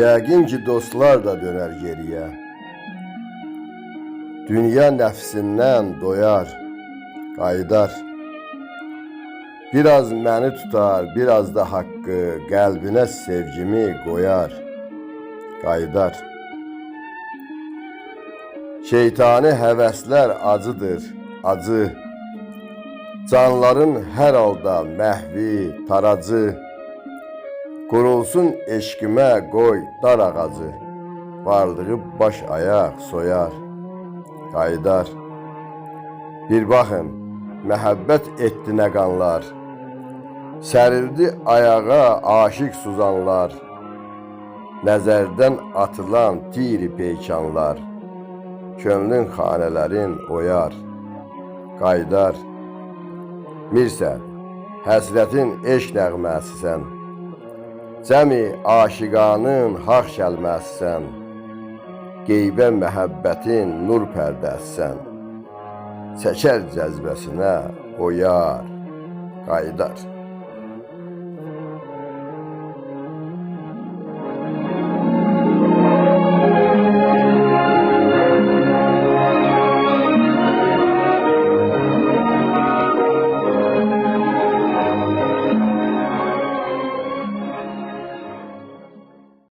Yəqin ki, dostlar da dönər geriyə. Dünya nəfsindən doyar, qaydar. Biraz məni tutar, biraz da haqqı, qəlbinə sevgimi qoyar, qaydar. Şeytani həvəslər acıdır, acı. Canların hər halda məhvi, taracı. Qurulsun eşqimə qoy dar ağacı, varlığı baş ayaq soyar, qaydar. Bir baxın, məhəbbət etdi nə qanlar, sərildi ayağa aşiq suzanlar, nəzərdən atılan tiri peykanlar, könlün xanələrin oyar, qaydar. Mirsə, həsrətin eşq nəğməsisən, cəmi aşiqanın haq kəlməsisən, qeybə məhəbbətin nur pərdəsisən, çəkər cəzbəsinə oyar, qaydar.